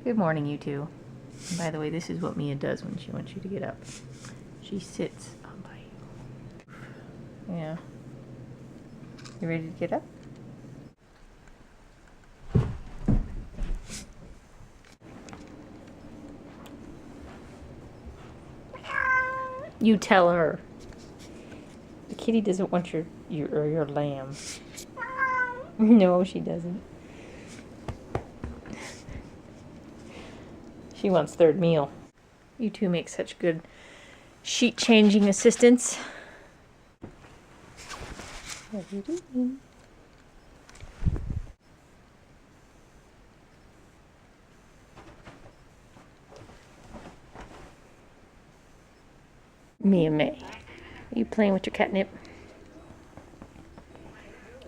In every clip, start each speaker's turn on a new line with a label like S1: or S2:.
S1: Good morning, you two. And by the way, this is what Mia does when she wants you to get up. She sits on by you. Yeah. You ready to get up? You tell her. The kitty doesn't want your lamb. No, she doesn't. She wants third meal. You two make such good sheet changing assistants. What are you doing? Mia May. Are you playing with your catnip?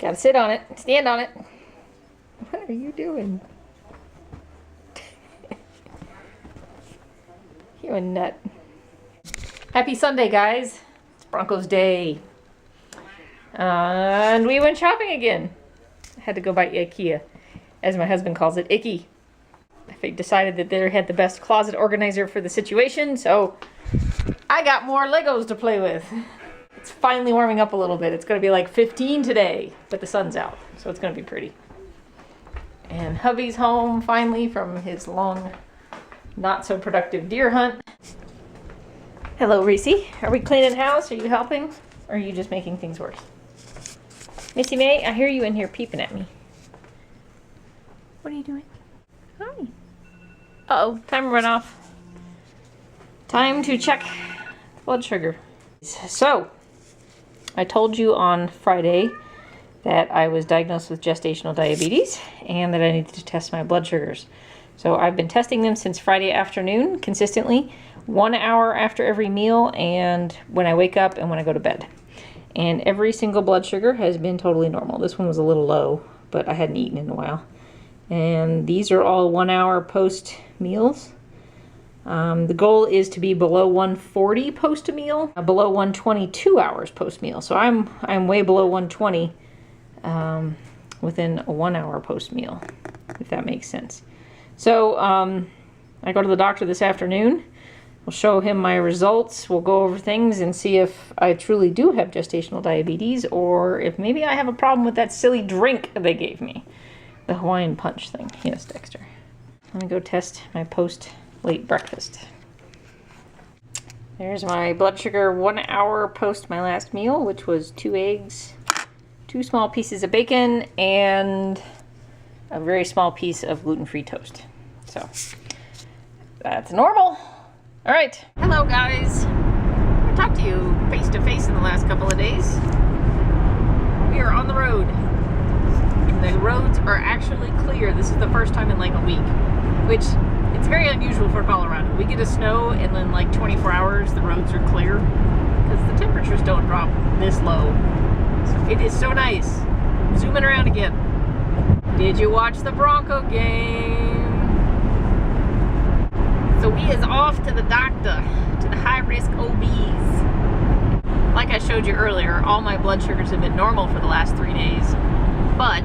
S1: Gotta sit on it. Stand on it. What are you doing? You a nut. Happy Sunday, guys. It's Broncos Day. And we went shopping again. I had to go by IKEA. As my husband calls it, Icky. I decided that they had the best closet organizer for the situation, so I got more Legos to play with. It's finally warming up a little bit. It's going to be like 15 today, but the sun's out, so it's going to be pretty. And hubby's home finally from his long, not so productive deer hunt. Hello, Reese. Are we cleaning house? Are you helping? Or are you just making things worse? Missy May, I hear you in here peeping at me. What are you doing? Hi. Uh-oh, time run off. Time to check blood sugar. So, I told you on Friday that I was diagnosed with gestational diabetes and that I needed to test my blood sugars. So I've been testing them since Friday afternoon consistently, 1 hour after every meal and when I wake up and when I go to bed. And every single blood sugar has been totally normal. This one was a little low, but I hadn't eaten in a while. And these are all 1 hour post meals. The goal is to be below 140 post a meal, below 120 2 hours post meal. So I'm way below 120 within a 1 hour post meal, if that makes sense. So I go to the doctor this afternoon. We'll show him my results. We'll go over things and see if I truly do have gestational diabetes or if maybe I have a problem with that silly drink they gave me. The Hawaiian Punch thing. Yes, Dexter. Let me go test my post-late breakfast. There's my blood sugar 1 hour post my last meal, which was 2 eggs, 2 small pieces of bacon, and a very small piece of gluten-free toast. So, that's normal. All right. Hello, guys. I'm going to talk to you face-to-face in the last couple of days. We are on the road. The roads are actually clear. This is the first time in like a week, which it's very unusual for Colorado. We get a snow and then like 24 hours the roads are clear because the temperatures don't drop this low. So it is so nice. Zooming around again. Did you watch the Bronco game? So we is off to the doctor, to the high-risk OBs. Like I showed you earlier, all my blood sugars have been normal for the last 3 days. But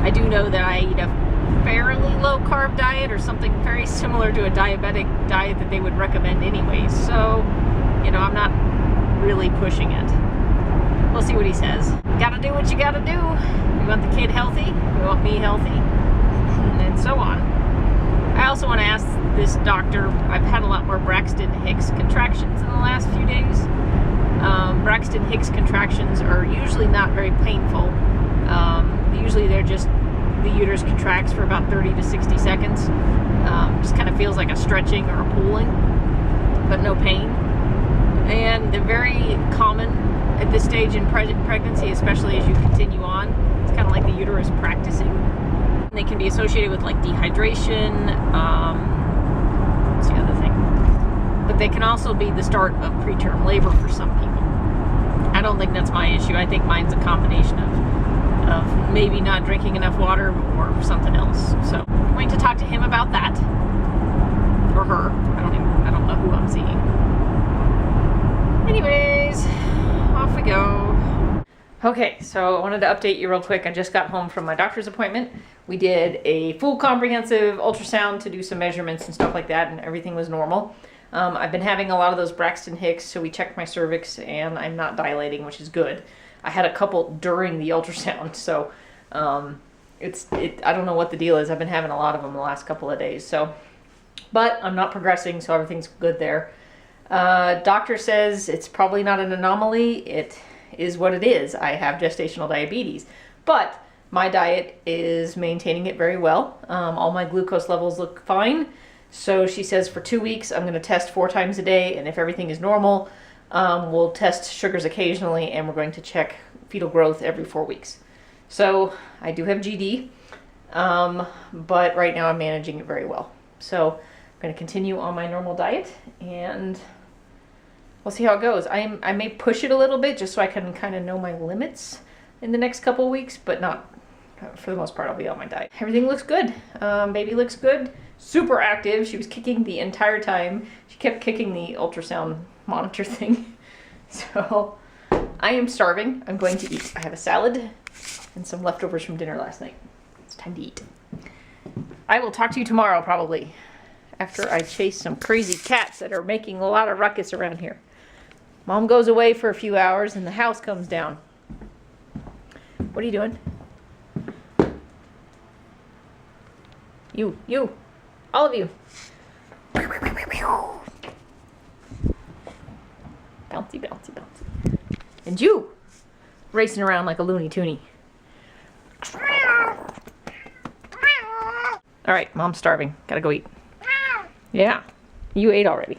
S1: I do know that I eat a fairly low-carb diet or something very similar to a diabetic diet that they would recommend anyways. So, you know, I'm not really pushing it. We'll see what he says. Gotta do what you gotta do. We want the kid healthy. We want me healthy. And so on. I also want to ask this doctor, I've had a lot more Braxton Hicks contractions in the last few days. Braxton Hicks contractions are usually not very painful. Usually they're just, the uterus contracts for about 30 to 60 seconds. Just kind of feels like a stretching or a pulling, but no pain. And they're very common at this stage in pregnancy, especially as you continue on. It's kind of like the uterus practicing. And they can be associated with like dehydration, what's the other thing? But they can also be the start of preterm labor for some people. I don't think that's my issue. I think mine's a combination of maybe not drinking enough water or something else. So I'm going to talk to him about that. Or her. I don't know who I'm seeing. Anyways, off we go. Okay, so I wanted to update you real quick. I just got home from my doctor's appointment. We did a full comprehensive ultrasound to do some measurements and stuff like that, and everything was normal. I've been having a lot of those Braxton Hicks, so we checked my cervix, and I'm not dilating, which is good. I had a couple during the ultrasound, so I don't know what the deal is. I've been having a lot of them the last couple of days, so. But I'm not progressing, so everything's good there. Doctor says it's probably not an anomaly. It is what it is. I have gestational diabetes, but my diet is maintaining it very well. All my glucose levels look fine. So she says for 2 weeks, I'm going to test 4 times a day. And if everything is normal, we'll test sugars occasionally, and we're going to check fetal growth every 4 weeks. So I do have GD, but right now I'm managing it very well. So I'm going to continue on my normal diet, and we'll see how it goes. I may push it a little bit just so I can kind of know my limits in the next couple of weeks, but not, for the most part, I'll be on my diet. Everything looks good. Baby looks good. Super active. She was kicking the entire time. She kept kicking the ultrasound monitor thing. So I am starving. I'm going to eat. I have a salad and some leftovers from dinner last night. It's time to eat. I will talk to you tomorrow, probably, after I chase some crazy cats that are making a lot of ruckus around here. Mom goes away for a few hours and the house comes down. What are you doing? You, all of you. Bouncy, bouncy, bouncy. And you, racing around like a Looney Tooney. All right, Mom's starving. Gotta go eat. Yeah, you ate already.